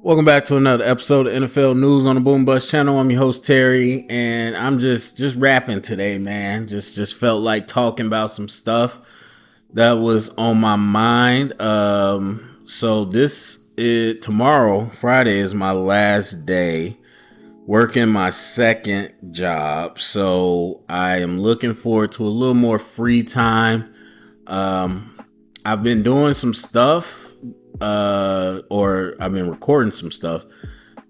Welcome back to another episode of NFL News on the Boom Bust channel. I'm your host Terry, and I'm just rapping today, man. Just felt like talking about some stuff that was on my mind. So this is tomorrow, Friday is my last day working my second job. So I am looking forward to a little more free time. Um, I've been doing some stuff, or I've been recording some stuff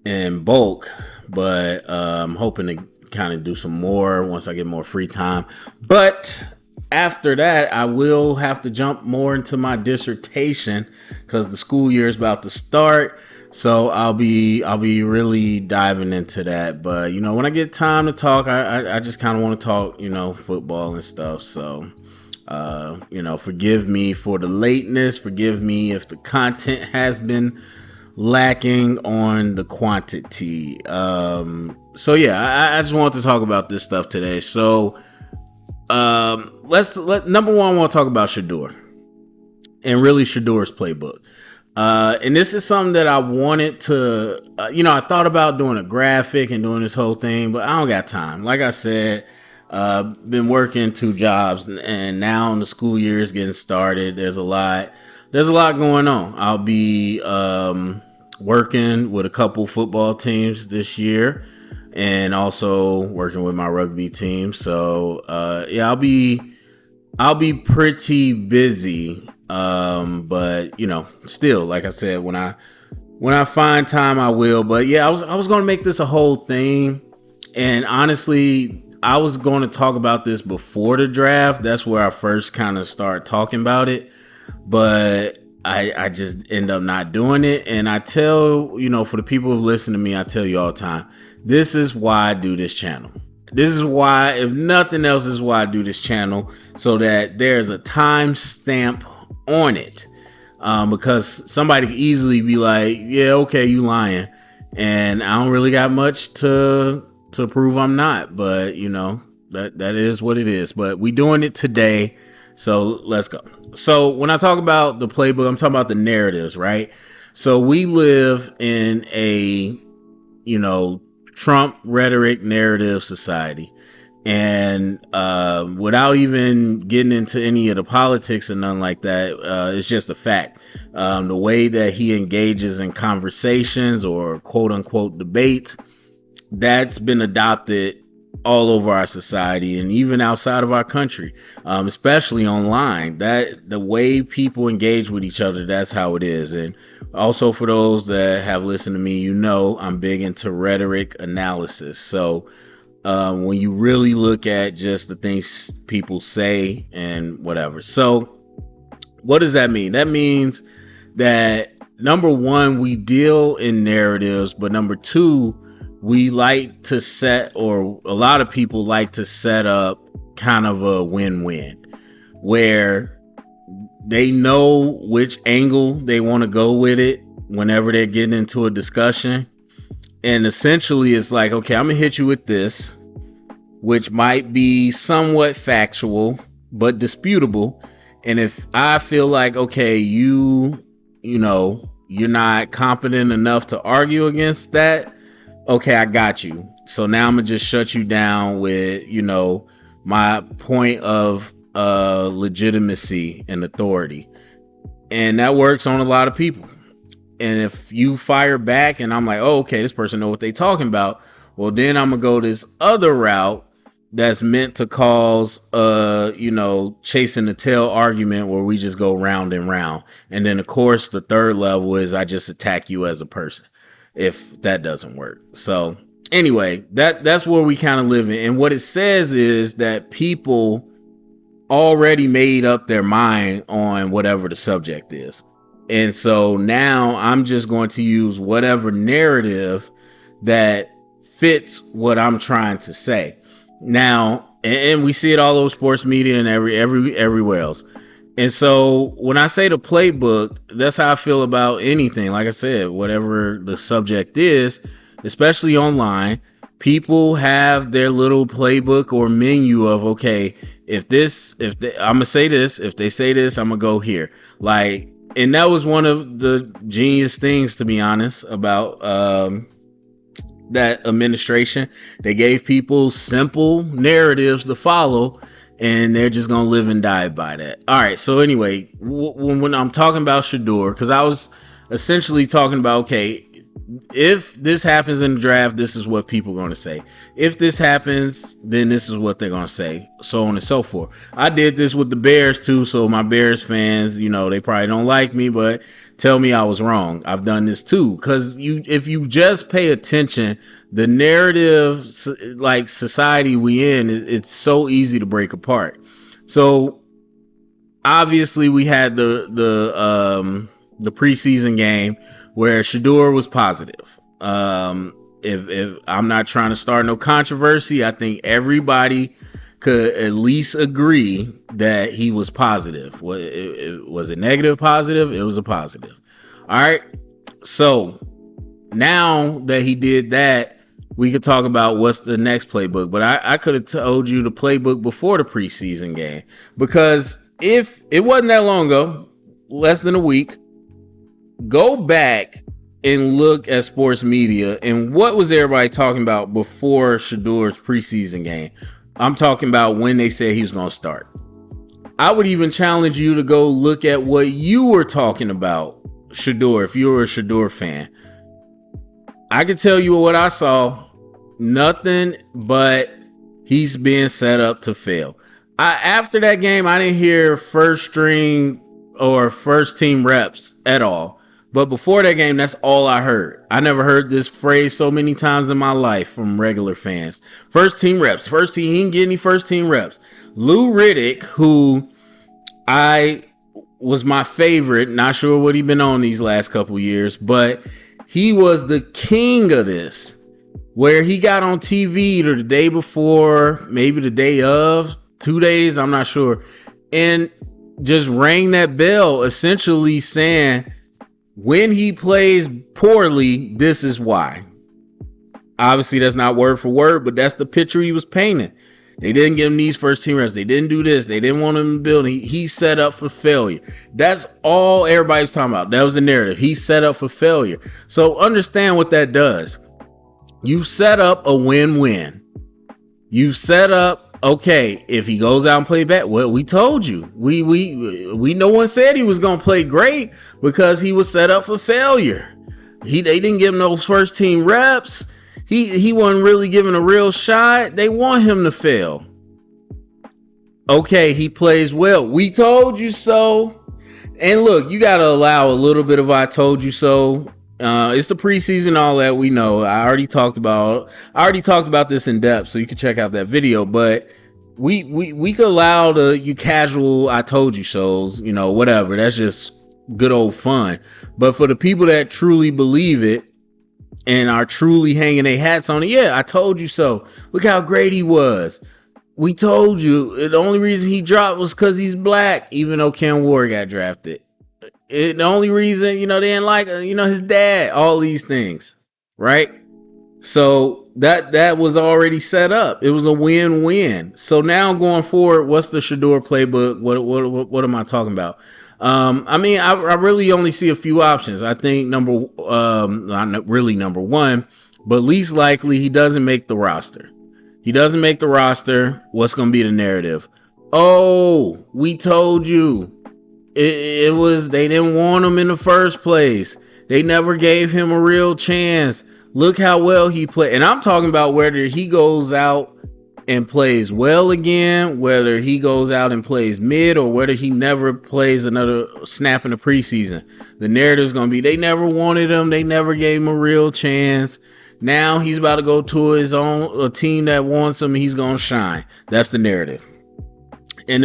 in bulk, but I'm hoping to kind of do some more once I get more free time. But after that, I will have to jump more into my dissertation because the school year is about to start. So I'll be really diving into that. But when I get time to talk, I just kind of want to talk, football and stuff. So forgive me for the lateness. Forgive me if the content has been lacking on the quantity. So yeah, I just wanted to talk about this stuff today. So let number one, I want to talk about Shedeur and really Shedeur's playbook. And this is something that I wanted to, I thought about doing a graphic and doing this whole thing, but I don't got time. Like I said, been working two jobs, and now the school year is getting started. There's a lot going on. I'll be working with a couple football teams this year, and also working with my rugby team. So yeah, I'll be pretty busy. But still, like I said, when I find time, I will. But yeah, I was gonna make this a whole thing, and honestly, I was going to talk about this before the draft. That's where I first kind of start talking about it, but I just end up not doing it. And I tell, for the people who listen to me, I tell you all the time, this is why I do this channel. This is why, if nothing else, is why I do this channel, so that there's a time stamp on it. Because somebody could easily be like, yeah, okay, you lying. And I don't really got much to prove I'm not, but that is what it is. But we doing it today, so let's go. So when I talk about the playbook, I'm talking about the narratives, right? So we live in a Trump rhetoric narrative society, and without even getting into any of the politics and nothing like that, it's just a fact. The way that he engages in conversations or quote unquote debates, that's been adopted all over our society and even outside of our country, especially online. That the way people engage with each other, that's how it is. And also, for those that have listened to me, I'm big into rhetoric analysis. So when you really look at just the things people say and whatever. So what does that mean? That means that number one, we deal in narratives, but number two, we like to set, or a lot of people like to set up kind of a win-win where they know which angle they want to go with it whenever they're getting into a discussion. And essentially it's like, okay, I'm gonna hit you with this, which might be somewhat factual but disputable. And if I feel like, okay, you're not competent enough to argue against that, okay, I got you. So now I'm gonna just shut you down with, my point of legitimacy and authority. And that works on a lot of people. And if you fire back and I'm like, oh, okay, this person know what they talking about, well, then I'm gonna go this other route that's meant to cause chasing the tail argument where we just go round and round. And then of course the third level is I just attack you as a person, if that doesn't work. So anyway, that's where we kind of live in. And what it says is that people already made up their mind on whatever the subject is. And so now I'm just going to use whatever narrative that fits what I'm trying to say. Now, and we see it all over sports media and everywhere else. And so when I say the playbook, that's how I feel about anything. Like I said, whatever the subject is, especially online, people have their little playbook or menu of, okay, I'm gonna say this, if they say this, I'm gonna go here. Like And that was one of the genius things, to be honest, about that administration. They gave people simple narratives to follow, and they're just gonna live and die by that. All right. So anyway, when I'm talking about Shedeur, because I was essentially talking about, okay, if this happens in the draft, this is what people are going to say. If this happens, then this is what they're going to say, so on and so forth. I did this with the Bears too, so my Bears fans, they probably don't like me, but tell me I was wrong. I've done this too, because if you just pay attention, the narrative, like society we in, it's so easy to break apart. So obviously we had the preseason game where Shedeur was positive. If I'm not trying to start no controversy, I think everybody could at least agree that he was positive. Was it negative positive? It was a positive. All right. So now that he did that, we could talk about what's the next playbook. But I could have told you the playbook before the preseason game, because if it wasn't that long ago, less than a week, go back and look at sports media and what was everybody talking about before Shedeur's preseason game. I'm talking about when they said he was going to start. I would even challenge you to go look at what you were talking about Shedeur, if you were a Shedeur fan. I could tell you what I saw. Nothing but he's being set up to fail. After that game, I didn't hear first string or first team reps at all. But before that game, that's all I heard. I never heard this phrase so many times in my life from regular fans. First team reps. First team, he didn't get any first team reps. Lou Riddick, who I was my favorite, not sure what he's been on these last couple years, but he was the king of this, where he got on TV either the day before, maybe the day of, 2 days, I'm not sure, and just rang that bell, essentially saying, when he plays poorly, this is why. Obviously, that's not word for word, but that's the picture he was painting. They didn't give him these first team reps. They didn't do this. They didn't want him to build. He set up for failure. That's all everybody's talking about. That was the narrative. He set up for failure. So understand what that does. You set up a win-win. You set up, okay, if he goes out and play bad, well, we told you. We no one said he was going to play great because he was set up for failure. They didn't give him those first team reps. He wasn't really given a real shot. They want him to fail. Okay, he plays well. We told you so. And look, you got to allow a little bit of I told you so. It's the preseason, all that we know. I already talked about this in depth, so you can check out that video. But we could allow you casual I told you so's, whatever. That's just good old fun. But for the people that truly believe it and are truly hanging their hats on it, yeah, I told you so. Look how great he was. We told you. The only reason he dropped was because he's black, even though Ken Ward got drafted. The only reason, they didn't like, his dad, all these things, right? So that was already set up. It was a win-win. So now going forward, what's the Shedeur playbook? What am I talking about? I really only see a few options. I think not really number one, but least likely he doesn't make the roster. He doesn't make the roster. What's going to be the narrative? Oh, we told you. It was, they didn't want him in the first place. They never gave him a real chance. Look how well he played. And I'm talking about whether he goes out and plays well again, whether he goes out and plays mid, or whether he never plays another snap in the preseason. The narrative is going to be, they never wanted him. They never gave him a real chance. Now he's about to go to a team that wants him. He's going to shine. That's the narrative. And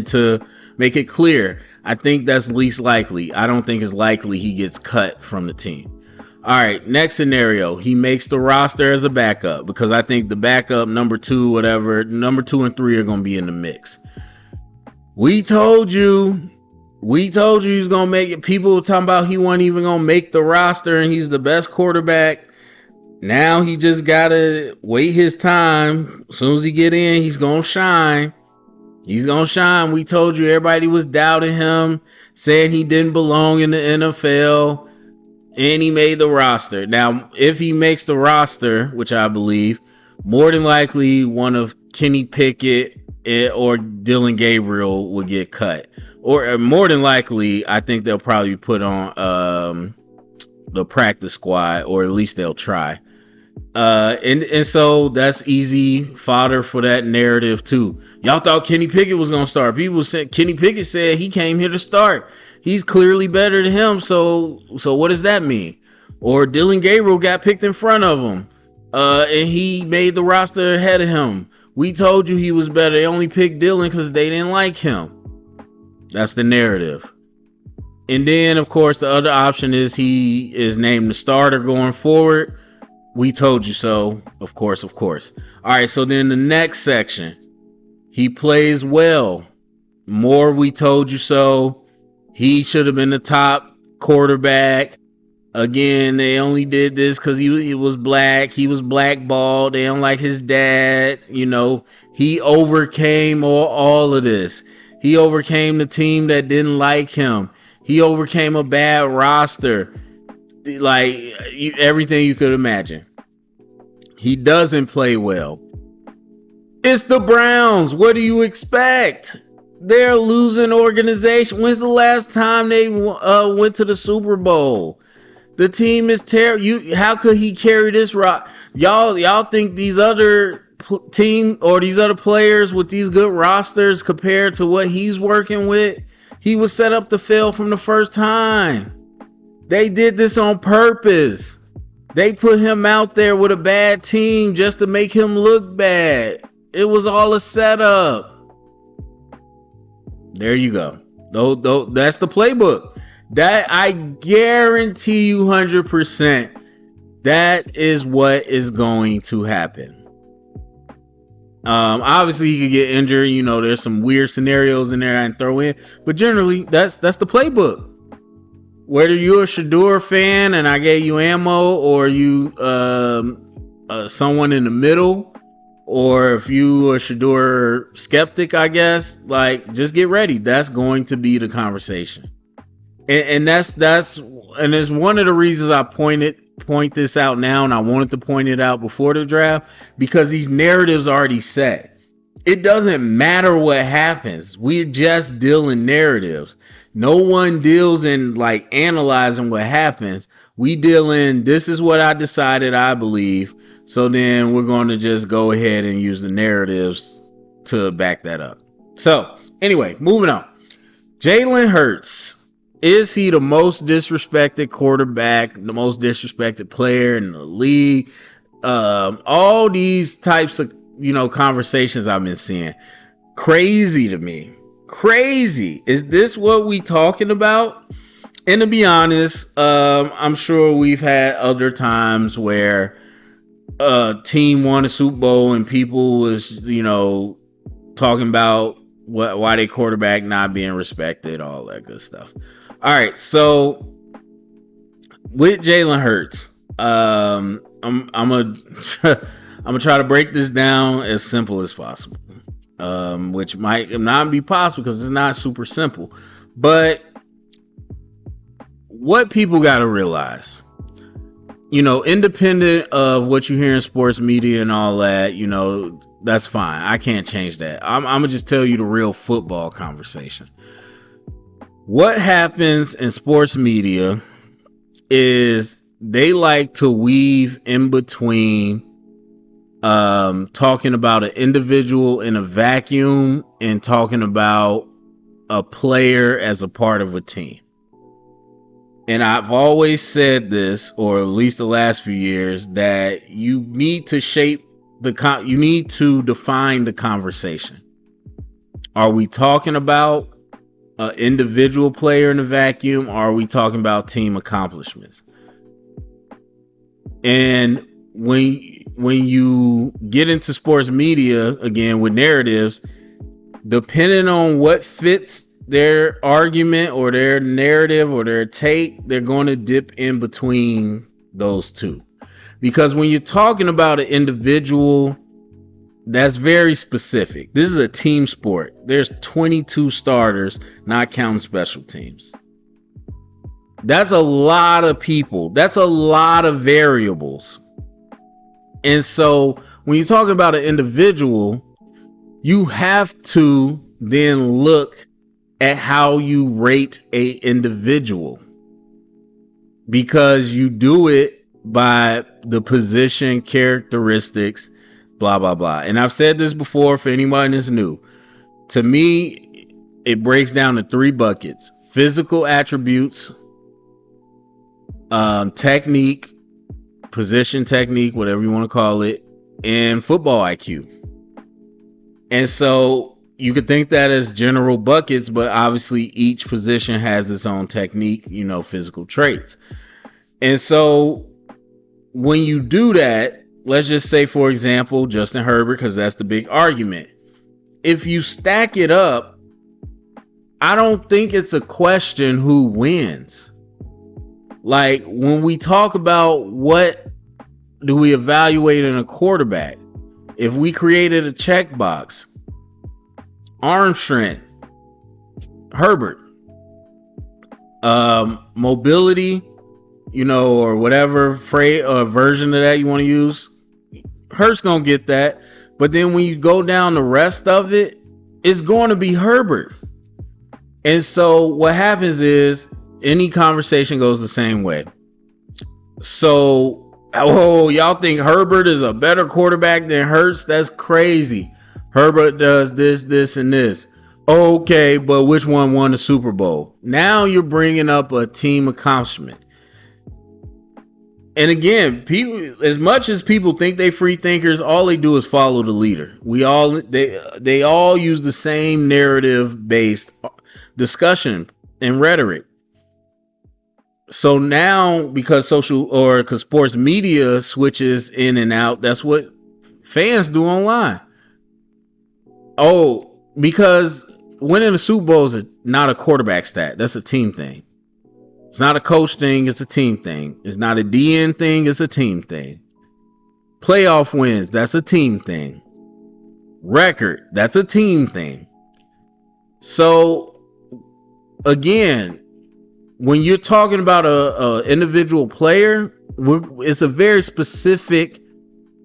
to make it clear, I think that's least likely. I don't think it's likely he gets cut from the team. All right, next scenario. He makes the roster as a backup, because I think the backup, number 2 and 3 are going to be in the mix. We told you he's going to make it. People were talking about he wasn't even going to make the roster and he's the best quarterback. Now he just got to wait his time. As soon as he get in, he's going to shine. He's gonna shine. We told you, everybody was doubting him, saying he didn't belong in the NFL, and he made the roster. Now, if he makes the roster, which I believe, more than likely one of Kenny Pickett or Dylan Gabriel will get cut. Or more than likely, I think they'll probably put on the practice squad, or at least they'll try. And so that's easy fodder for that narrative too. Y'all thought Kenny Pickett was gonna start. People said Kenny Pickett said he came here to start. He's clearly better than him. So what does that mean? Or Dylan Gabriel got picked in front of him, and he made the roster ahead of him. We told you he was better. They only picked Dylan because they didn't like him. That's the narrative. And then, of course, the other option is he is named the starter going forward. We told you so. Of course. All right. So then the next section, he plays well. More, we told you so. He should have been the top quarterback. Again, they only did this because he was black. He was blackballed. They don't like his dad. You know, he overcame all of this. He overcame the team that didn't like him. He overcame a bad roster. Like everything you could imagine. He doesn't play well. It's the Browns. What do you expect? They're a losing organization. When's the last time they went to the Super Bowl? The team is terrible. How could he carry this rock? Y'all think these other team or these other players with these good rosters compared to what he's working with? He was set up to fail from the first time. They did this on purpose. They put him out there with a bad team just to make him look bad. It was all a setup. There you go. That's the playbook. That I guarantee you 100%. That is what is going to happen. Obviously he could get injured. You know, there's some weird scenarios in there I can throw in, but generally that's the playbook. Whether you're a Shedeur fan and I gave you ammo, or you someone in the middle, or if you a Shedeur skeptic, I guess, like, just get ready. That's going to be the conversation, and that's and it's one of the reasons I point this out now, and I wanted to point it out before the draft, because these narratives are already set. It doesn't matter what happens. We're just dealing narratives. No one deals in like analyzing what happens. We deal in, this is what I decided I believe. So then we're going to just go ahead and use the narratives to back that up. So anyway, moving on. Jalen Hurts. Is he the most disrespected quarterback, the most disrespected player in the league? All these types of, conversations I've been seeing. Crazy to me. Crazy. Is this what we talking about? And to be honest, I'm sure we've had other times where a team won a Super Bowl and people was, talking about why they quarterback not being respected, all that good stuff. All right, so with Jalen Hurts, I'm gonna try to break this down as simple as possible, which might not be possible because it's not super simple. But what people got to realize, independent of what you hear in sports media and all that, that's fine. I can't change that. I'm gonna just tell you the real football conversation. What happens in sports media is they like to weave in between talking about an individual in a vacuum and talking about a player as a part of a team. And I've always said this, or at least the last few years, that you need to you need to define the conversation. Are we talking about an individual player in a vacuum, or are we talking about team accomplishments? And when you get into sports media, again, with narratives, depending on what fits their argument or their narrative or their take, they're going to dip in between those two. Because when you're talking about an individual, That's very specific. This is a team sport. There's 22 starters, not counting special teams. That's a lot of people. That's a lot of variables. And so when you're talking about an individual, you have to then look at how you rate a individual, because you do it by the position characteristics, blah, blah, blah. And I've said this before for anyone that's new. To me, it breaks down to 3 buckets: physical attributes, technique, position technique, whatever you want to call it, and football IQ. And so you could think that as general buckets, but obviously each position has its own technique, physical traits. And so when you do that, let's just say, for example, Justin Herbert, because that's the big argument. If you stack it up, I don't think it's a question who wins. Like, when we talk about what do we evaluate in a quarterback, if we created a checkbox, arm strength, Herbert, mobility, or whatever phrase or version of that you want to use, Hurt's gonna get that. But then when you go down the rest of it, it's going to be Herbert. And so what happens is any conversation goes the same way. So, y'all think Herbert is a better quarterback than Hurts? That's crazy. Herbert does this, and this. Okay, but which one won the Super Bowl? Now you're bringing up a team accomplishment. And again, people, as much as people think they free thinkers, all they do is follow the leader. They all use the same narrative based discussion and rhetoric. So now, because sports media switches in and out, that's what fans do online. Because winning the Super Bowl is not a quarterback stat. That's a team thing. It's not a coach thing. It's a team thing. It's not a DN thing. It's a team thing. Playoff wins. That's a team thing. Record. That's a team thing. So again, when you're talking about a individual player, it's a very specific,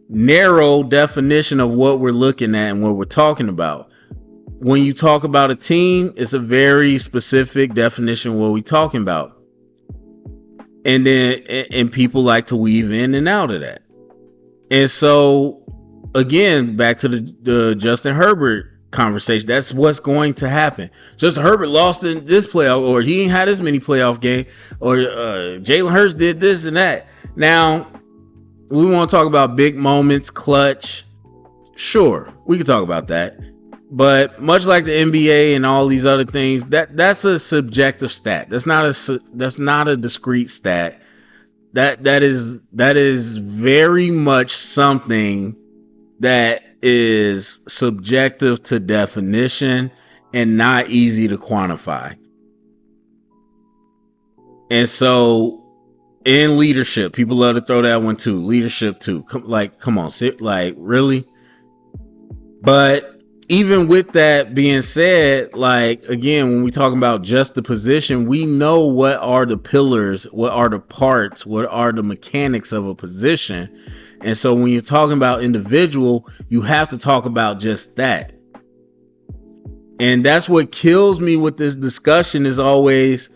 narrow definition of what we're looking at and what we're talking about. When you talk about a team, it's a very specific definition of what we're talking about. And people like to weave in and out of that. And so again, back to the Justin Herbert conversation, that's what's going to happen. Justin Herbert lost in this playoff, or he ain't had as many playoff games, or Jalen Hurts did this and that. Now, we want to talk about big moments, clutch. Sure, we can talk about that. But much like the NBA and all these other things, that's a subjective stat. That's not a discrete stat. That is very much something that is subjective to definition and not easy to quantify. And so in leadership, people love to throw that one too. Leadership too. Come on, really? But even with that being said, again, when we talk about just the position, we know what are the pillars, what are the parts, what are the mechanics of a position. And so when you're talking about individual, you have to talk about just that. And that's what kills me with this discussion is always,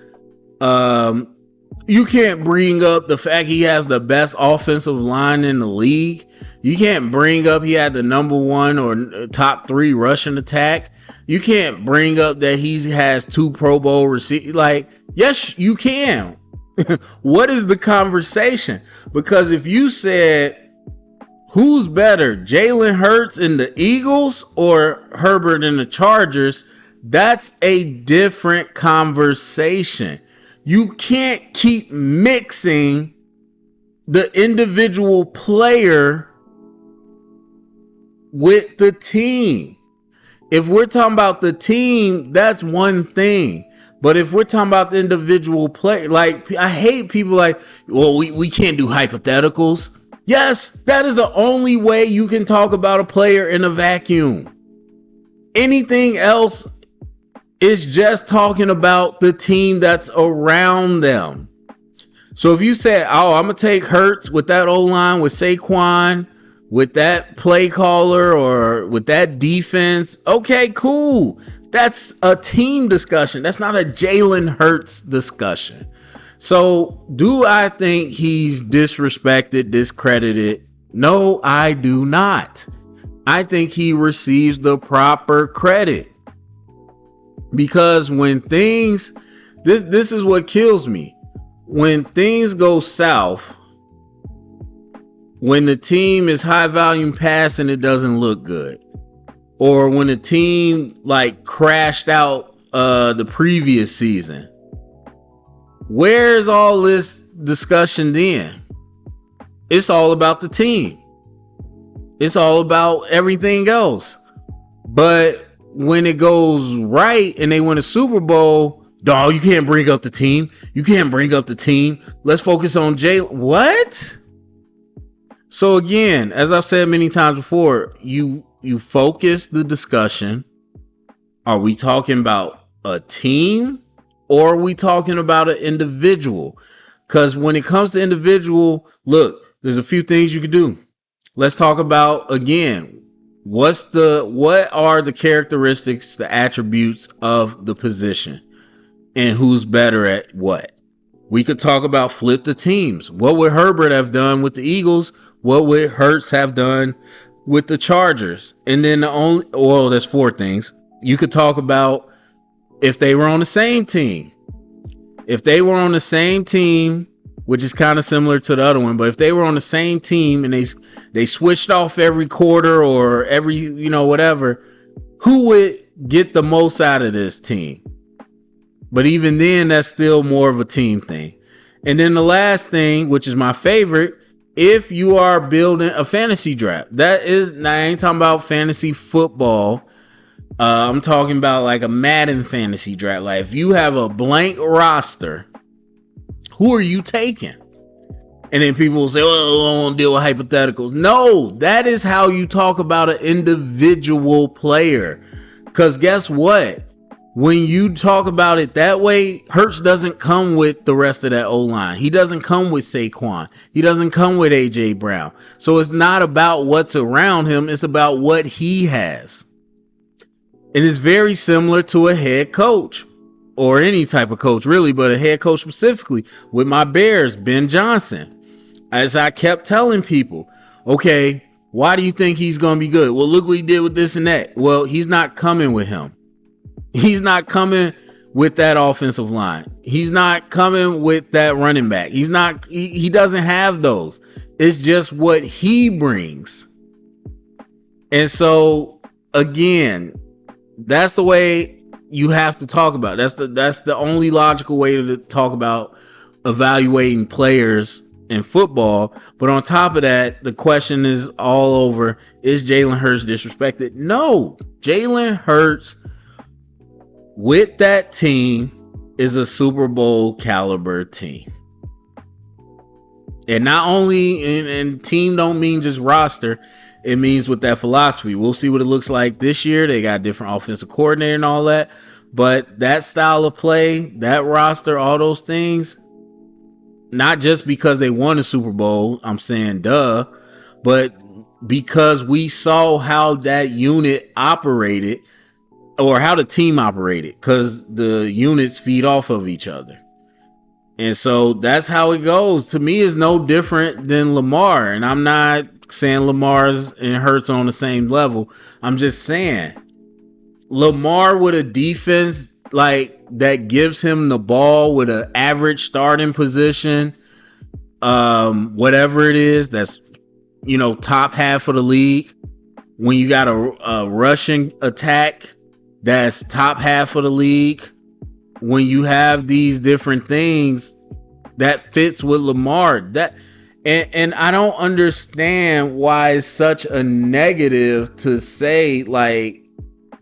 you can't bring up the fact he has the best offensive line in the league. You can't bring up he had the number 1 or top 3 rushing attack. You can't bring up that he has 2 Pro Bowl receivers. Yes, you can. What is the conversation? Because if you said, who's better, Jalen Hurts in the Eagles or Herbert in the Chargers, that's a different conversation. You can't keep mixing the individual player with the team. If we're talking about the team, that's one thing. But if we're talking about the individual player, I hate people well, we can't do hypotheticals. Yes, that is the only way you can talk about a player in a vacuum. Anything else is just talking about the team that's around them. So if you say, oh, I'm going to take Hurts with that O-line, with Saquon, with that play caller, or with that defense, okay, cool. That's a team discussion. That's not a Jalen Hurts discussion. So do I think he's disrespected, discredited? No, I do not. I think he receives the proper credit. Because when things, this is what kills me. When things go south, when the team is high volume passing, it doesn't look good. Or when the team like crashed out the previous season. Where's all this discussion then? It's all about the team. It's all about everything else. But when it goes right and they win a Super Bowl, dog, you can't bring up the team. You can't bring up the team. Let's focus on Jalen. What? So again, as I've said many times before, you focus the discussion. Are we talking about a team or are we talking about an individual? Because when it comes to individual, look, there's a few things you can do. Let's talk about, again, what are the characteristics, the attributes of the position and who's better at what? We could talk about flip the teams. What would Herbert have done with the Eagles? What would Hurts have done with the Chargers? And then there's four things. You could talk about if they were on the same team. If they were on the same team, which is kind of similar to the other one, but if they were on the same team and they switched off every quarter or every, whatever, who would get the most out of this team? But even then, that's still more of a team thing. And then the last thing, which is my favorite, if you are building a fantasy draft, now I ain't talking about fantasy football. I'm talking about like a Madden fantasy draft. Like if you have a blank roster, who are you taking? And then people will say, oh, I don't want to deal with hypotheticals. No, that is how you talk about an individual player. Because guess what? When you talk about it that way, Hurts doesn't come with the rest of that O-line. He doesn't come with Saquon. He doesn't come with A.J. Brown. So it's not about what's around him. It's about what he has. And it's very similar to a head coach. Or any type of coach, really, but a head coach specifically. With my Bears, Ben Johnson. As I kept telling people, okay, why do you think he's going to be good? Well, look what he did with this and that. Well, he's not coming with him. He's not coming with that offensive line. He's not coming with that running back. He doesn't have those. It's just what he brings. And so, again, that's the way you have to talk about it. That's the only logical way to talk about evaluating players in football. But on top of that, the question is all over, is Jalen Hurts disrespected? No, Jalen Hurts with that team is a Super Bowl caliber team. And not only, and team don't mean just roster, it means with that philosophy. We'll see what it looks like this year. They got different offensive coordinator and all that. But that style of play, that roster, all those things, not just because they won a Super Bowl, I'm saying duh, but because we saw how that unit operated or how the team operated, because the units feed off of each other. And so that's how it goes. To me, it's no different than Lamar. And I'm not saying Lamar's and Hurts on the same level. I'm just saying Lamar with a defense like that gives him the ball with an average starting position, whatever it is, that's top half of the league. When you got a rushing attack that's top half of the league, when you have these different things that fits with Lamar, and I don't understand why it's such a negative to say like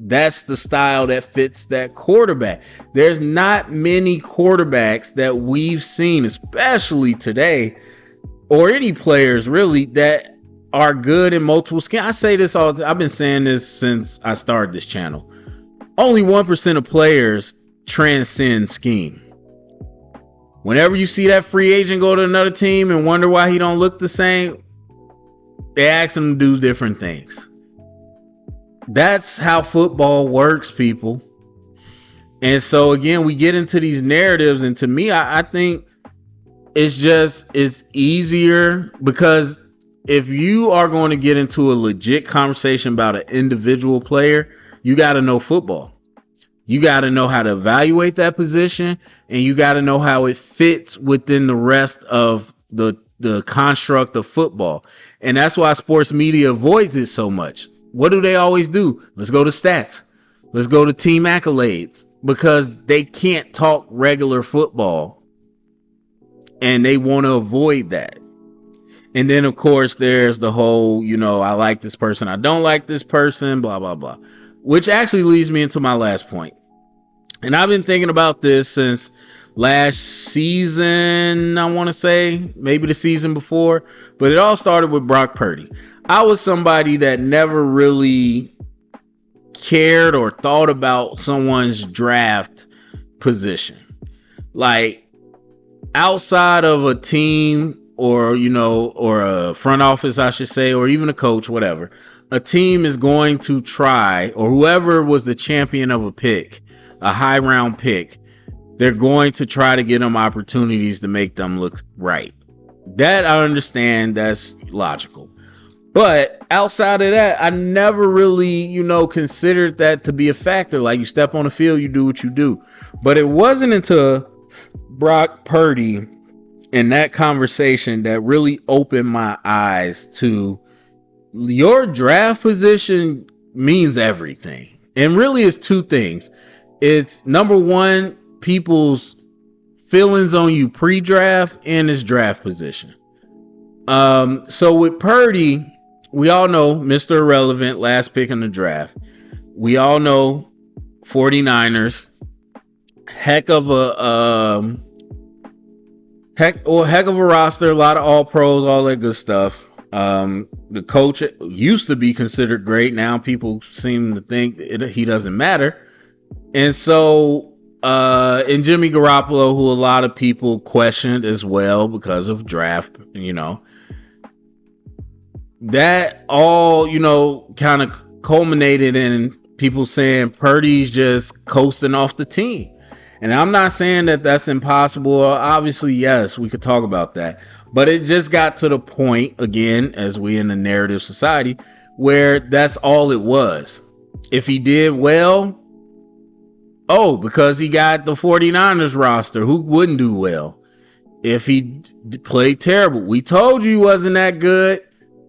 that's the style that fits that quarterback. There's not many quarterbacks that we've seen, especially today, or any players really that are good in multiple schemes. I say this all the time. I've been saying this since I started this channel. Only 1% of players transcend scheme. Whenever you see that free agent go to another team and wonder why he don't look the same, they ask him to do different things. That's how football works, people. And so again, we get into these narratives, and to me, I think it's easier, because if you are going to get into a legit conversation about an individual player, you got to know football. You got to know how to evaluate that position, and you got to know how it fits within the rest of the construct of football. And that's why sports media avoids it so much. What do they always do? Let's go to stats. Let's go to team accolades, because they can't talk regular football and they want to avoid that. And then of course there's the whole, I like this person, I don't like this person, blah, blah, blah, which actually leads me into my last point. And I've been thinking about this since last season, I want to say, maybe the season before, but it all started with Brock Purdy. I was somebody that never really cared or thought about someone's draft position. Like, outside of a team or a front office, I should say, or even a coach, whatever, a team is going to try, or whoever was the champion of a pick, a high round pick, they're going to try to get them opportunities to make them look right. That I understand, that's logical. But outside of that, I never really, considered that to be a factor. Like, you step on the field, you do what you do. But it wasn't until Brock Purdy in that conversation that really opened my eyes to your draft position means everything. And really it's two things. It's number one, people's feelings on you pre-draft, and his draft position. So with Purdy, we all know Mr. Irrelevant, last pick in the draft. We all know 49ers, heck of a roster, a lot of all pros, all that good stuff. The coach used to be considered great. Now people seem to think he doesn't matter. And so, and Jimmy Garoppolo, who a lot of people questioned as well because of draft, that all, kind of culminated in people saying Purdy's just coasting off the team. And I'm not saying that that's impossible. Obviously, yes, we could talk about that. But it just got to the point, again, as we in a narrative society, where that's all it was. If he did well, because he got the 49ers roster, who wouldn't do well? If he played terrible, we told you he wasn't that good.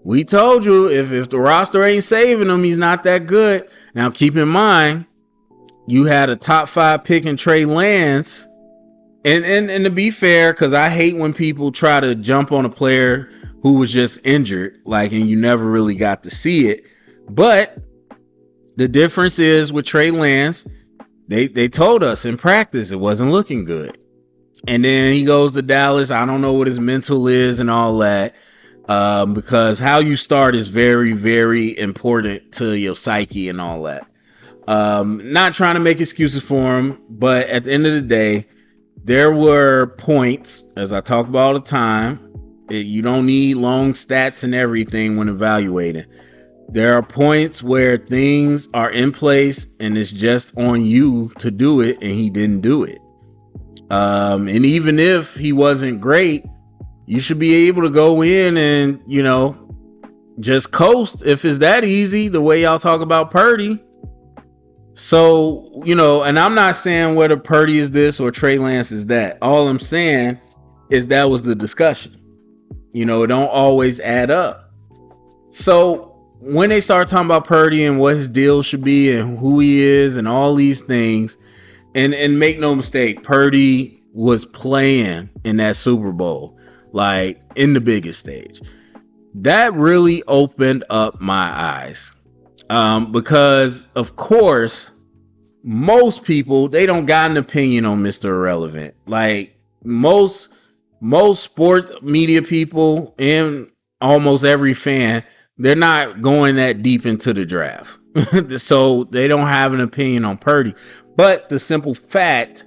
We told you if the roster ain't saving him, he's not that good. Now, keep in mind, you had a top 5 pick in Trey Lance. And to be fair, because I hate when people try to jump on a player who was just injured, and you never really got to see it. But the difference is with Trey Lance, they told us in practice it wasn't looking good. And then he goes to Dallas. I don't know what his mental is and all that. Because how you start is very, very important to your psyche and all that. Not trying to make excuses for him, but at the end of the day, there were points, as I talk about all the time, you don't need long stats and everything when evaluating. There are points where things are in place and it's just on you to do it, and he didn't do it. And even if he wasn't great, you should be able to go in and, just coast if it's that easy, the way y'all talk about Purdy. So, and I'm not saying whether Purdy is this or Trey Lance is that. All I'm saying is that was the discussion. It don't always add up. So when they start talking about Purdy and what his deal should be and who he is and all these things, and make no mistake, Purdy was playing in that Super Bowl, in the biggest stage. That really opened up my eyes. Because of course, most people, they don't got an opinion on Mr. Irrelevant. Most most sports media people and almost every fan, they're not going that deep into the draft. So they don't have an opinion on Purdy. But the simple fact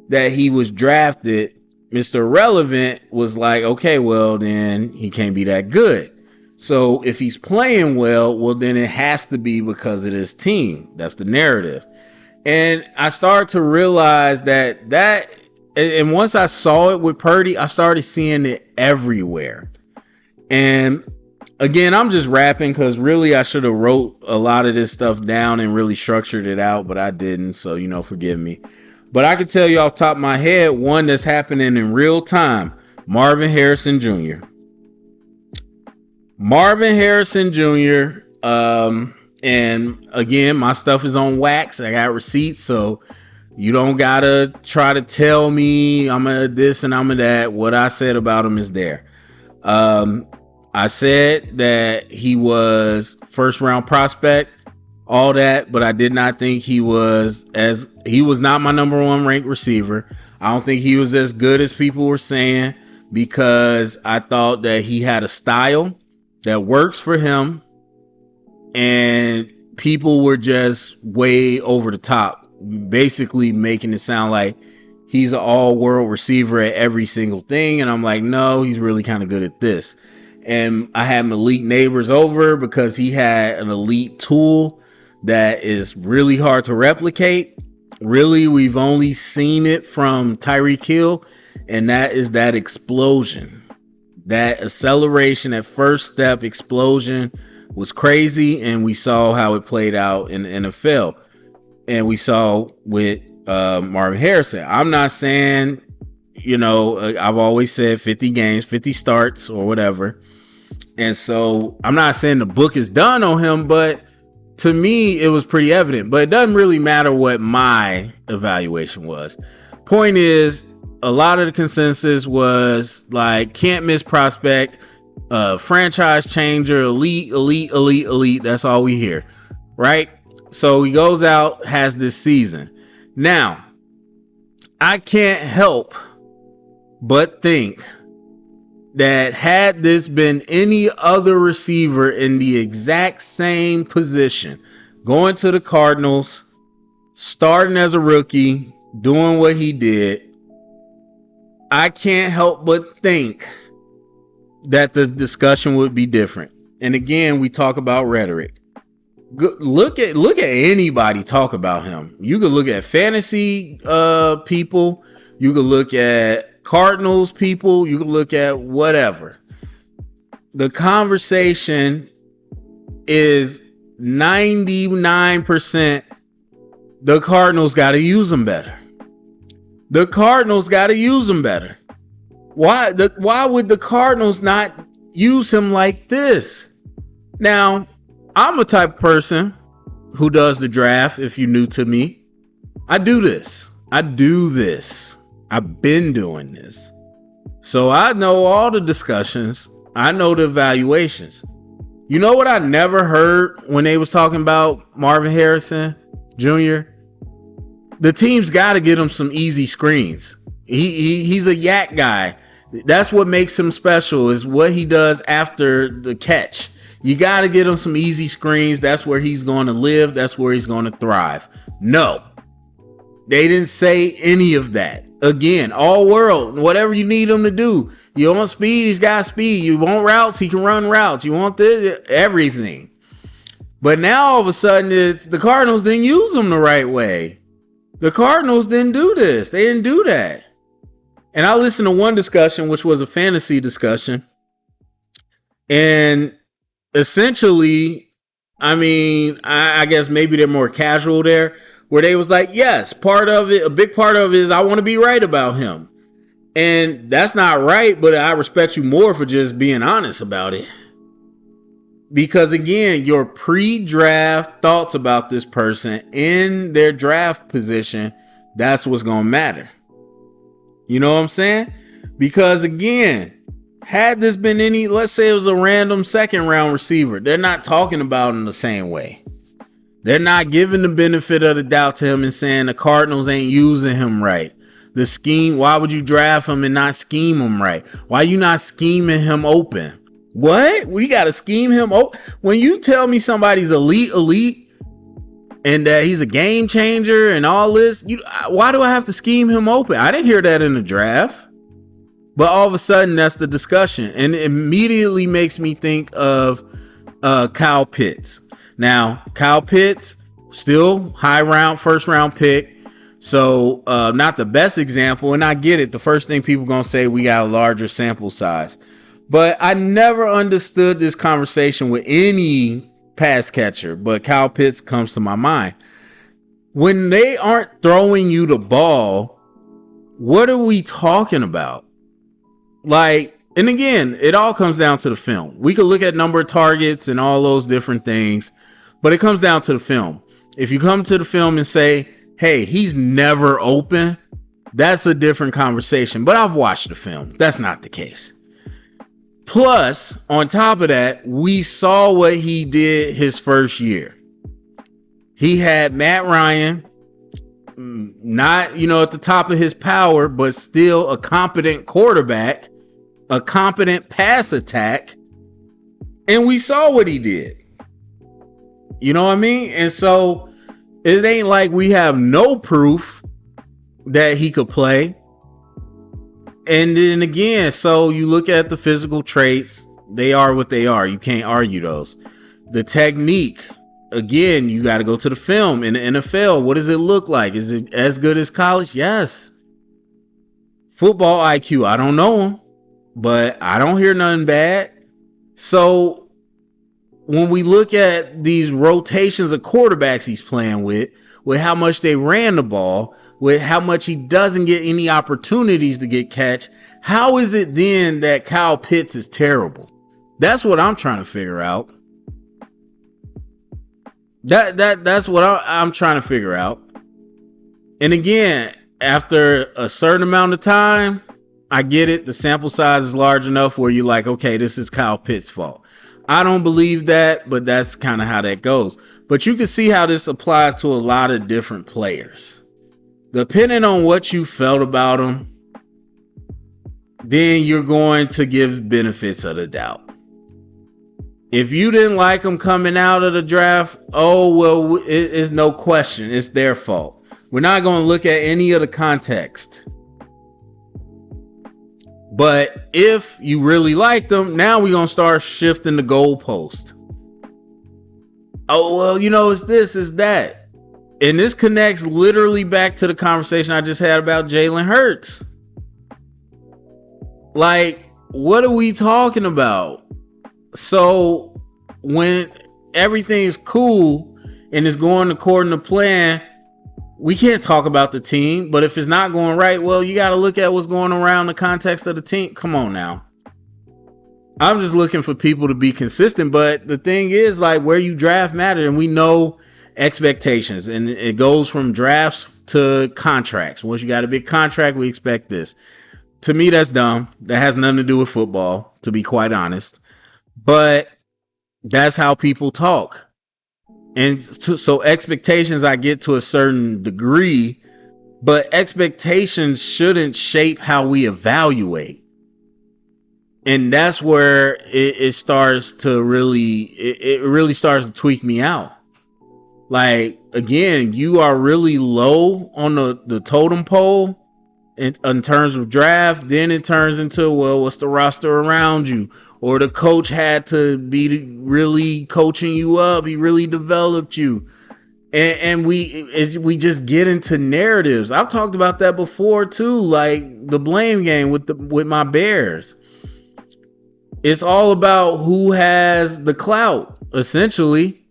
that he was drafted, Mr. Irrelevant was like, okay, well, then he can't be that good. So if he's playing well, then it has to be because of this team. That's the narrative. And I started to realize and once I saw it with Purdy, I started seeing it everywhere. And again, I'm just rapping because really I should have wrote a lot of this stuff down and really structured it out, but I didn't. So, forgive me. But I could tell you off the top of my head, one that's happening in real time, Marvin Harrison Jr. Marvin Harrison Jr. And again, my stuff is on wax. I got receipts, so you don't gotta try to tell me I'm a this and I'm a that. What I said about him is there. I said that he was first round prospect, all that, but I did not think he was not my number one ranked receiver. I don't think he was as good as people were saying, because I thought that he had a style that works for him, and people were just way over the top, basically making it sound like he's an all-world receiver at every single thing. And I'm like, no, he's really kind of good at this. And I had Malik Neighbors over because he had an elite tool that is really hard to replicate. Really, we've only seen it from Tyreek Hill, and that is that explosion. That acceleration, that first step explosion was crazy, and we saw how it played out in the NFL. And we saw with Marvin Harrison. I'm not saying, I've always said 50 games, 50 starts or whatever. And so I'm not saying the book is done on him, but to me, it was pretty evident. But it doesn't really matter what my evaluation was. Point is, a lot of the consensus was like, can't miss prospect, franchise changer, elite. That's all we hear, right? So he goes out, has this season. Now, I can't help but think that had this been any other receiver in the exact same position, going to the Cardinals, starting as a rookie, doing what he did, I can't help but think that the discussion would be different. And again, we talk about rhetoric. Look at anybody talk about him. You could look at fantasy people. You could look at Cardinals people. You could look at whatever. The conversation is 99%. The Cardinals got to use him better. The Cardinals got to use him better. Why would the Cardinals not use him like this? Now, I'm a type of person who does the draft. If you're new to me, I do this. I've been doing this. So I know all the discussions. I know the evaluations. You know what I never heard when they was talking about Marvin Harrison Jr.? The team's got to get him some easy screens. He's a yak guy. That's what makes him special, is what he does after the catch. You got to get him some easy screens. That's where he's going to live. That's where he's going to thrive. No, they didn't say any of that. Again, all world, whatever you need him to do. You want speed, he's got speed. You want routes, he can run routes. You want this, everything. But now all of a sudden, it's the Cardinals didn't use him the right way. The Cardinals didn't do this. They didn't do that. And I listened to one discussion, which was a fantasy discussion. And essentially, I guess maybe they're more casual there, where they was like, yes, a big part of it is I want to be right about him. And that's not right, but I respect you more for just being honest about it. Because again, your pre-draft thoughts about this person in their draft position, that's what's going to matter. You know what I'm saying? Because again, had this been let's say it was a random second round receiver, they're not talking about him the same way. They're not giving the benefit of the doubt to him and saying the Cardinals ain't using him right. The scheme, why would you draft him and not scheme him right? Why you not scheming him open? What? We got to scheme him open? When you tell me somebody's elite, and that he's a game changer and all this, why do I have to scheme him open? I didn't hear that in the draft. But all of a sudden, that's the discussion. And it immediately makes me think of Kyle Pitts. Now, Kyle Pitts, still first round pick. So not the best example. And I get it. The first thing people going to say, we got a larger sample size. But I never understood this conversation with any pass catcher. But Kyle Pitts comes to my mind. When they aren't throwing you the ball, what are we talking about? Like, and again, it all comes down to the film. We could look at number of targets and all those different things, but it comes down to the film. If you come to the film and say, hey, he's never open, that's a different conversation. But I've watched the film. That's not the case. Plus, on top of that, we saw what he did his first year. He had Matt Ryan, not, at the top of his power, but still a competent quarterback, a competent pass attack. And we saw what he did. You know what I mean? And so it ain't like we have no proof that he could play. And then again, so you look at the physical traits, they are what they are. You can't argue those. The technique, again, you got to go to the film. In the NFL, what does it look like? Is it as good as college? Yes. Football IQ, I don't know him, but I don't hear nothing bad. So when we look at these rotations of quarterbacks he's playing with how much they ran the ball, with how much he doesn't get any opportunities to get catch, how is it then that Kyle Pitts is terrible? That's what I'm trying to figure out. That's what I'm trying to figure out. And again, after a certain amount of time, I get it. The sample size is large enough where you're like, okay, this is Kyle Pitts' fault. I don't believe that, but that's kind of how that goes. But you can see how this applies to a lot of different players. Depending on what you felt about them, then you're going to give benefits of the doubt. If you didn't like them coming out of the draft, it's no question. It's their fault. We're not going to look at any of the context. But if you really like them, now we're going to start shifting the goalpost. It's this, it's that. And this connects literally back to the conversation I just had about Jalen Hurts. Like, what are we talking about? So when everything's cool and it's going according to plan, we can't talk about the team. But if it's not going right, well, you got to look at what's going around the context of the team. Come on now. I'm just looking for people to be consistent. But the thing is, like, where you draft matters, and we know expectations, and it goes from drafts to contracts. Once you got a big contract, we expect this. To me, that's dumb. That has nothing to do with football, to be quite honest. But that's how people talk. And so expectations, I get to a certain degree, but expectations shouldn't shape how we evaluate. And that's where it starts to really starts to tweak me out. Like, again, you are really low on the totem pole in terms of draft. Then it turns into, well, what's the roster around you? Or the coach had to be really coaching you up. He really developed you. And we just get into narratives. I've talked about that before too, like the blame game with my Bears. It's all about who has the clout, essentially.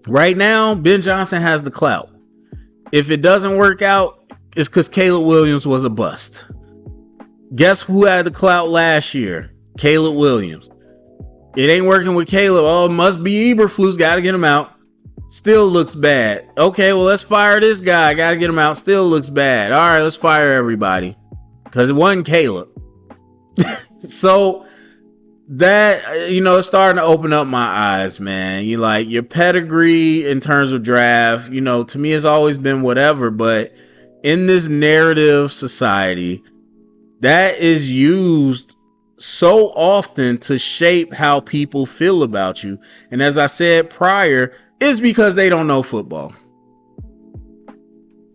Right now, Ben Johnson has the clout. If it doesn't work out, it's because Caleb Williams was a bust. Guess who had the clout last year? Caleb Williams. It ain't working with Caleb. Oh, it must be Eberflus. Got to get him out. Still looks bad. Okay, well, let's fire this guy. Got to get him out. Still looks bad. All right, let's fire everybody. Because it wasn't Caleb. So that, it's starting to open up my eyes, man. You like your pedigree in terms of draft, to me it's always been whatever, but in this narrative society that is used so often to shape how people feel about you. And as I said prior, it's because they don't know football.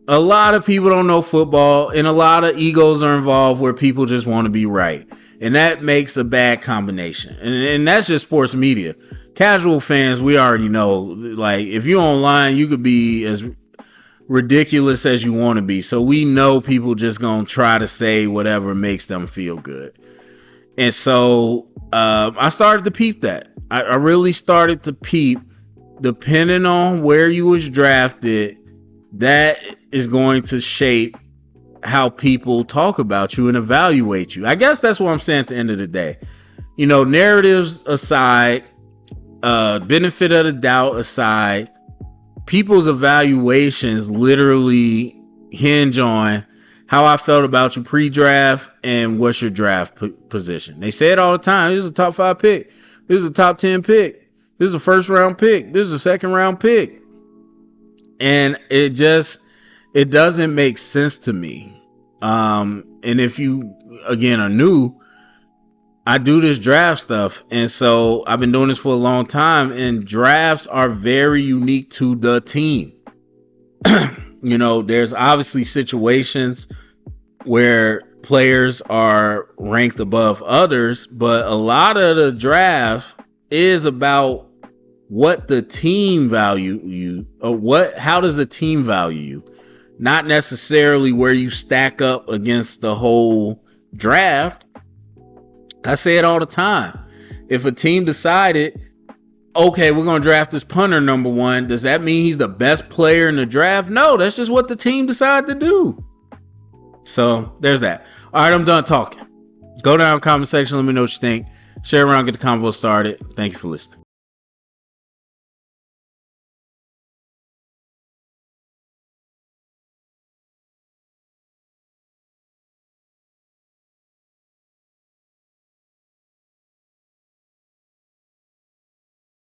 A lot of people don't know football, and a lot of egos are involved where people just want to be right. And that makes a bad combination. And that's just sports media. Casual fans, we already know, like, if you're online, you could be as ridiculous as you want to be. So we know people just gonna try to say whatever makes them feel good. And so I started to peep that. I really started to peep, depending on where you was drafted, that is going to shape how people talk about you and evaluate you. I guess that's what I'm saying at the end of the day. You know, narratives aside, benefit of the doubt aside, people's evaluations literally hinge on how I felt about you pre-draft and what's your draft position. They say it all the time. This is a top 5 pick. This is a top 10 pick. This is a first round pick. This is a second round pick. And it doesn't make sense to me. And if you, again, are new, I do this draft stuff. And so I've been doing this for a long time, and drafts are very unique to the team. You know, there's obviously situations where players are ranked above others, but a lot of the draft is about what the team value you, or how does the team value you, not necessarily where you stack up against the whole draft. I say it all the time. If a team decided, okay, we're going to draft this punter number 1, does that mean he's the best player in the draft? No, that's just what the team decided to do. So there's that. All right, I'm done talking. Go down in the comment section. Let me know what you think. Share around, get the convo started. Thank you for listening.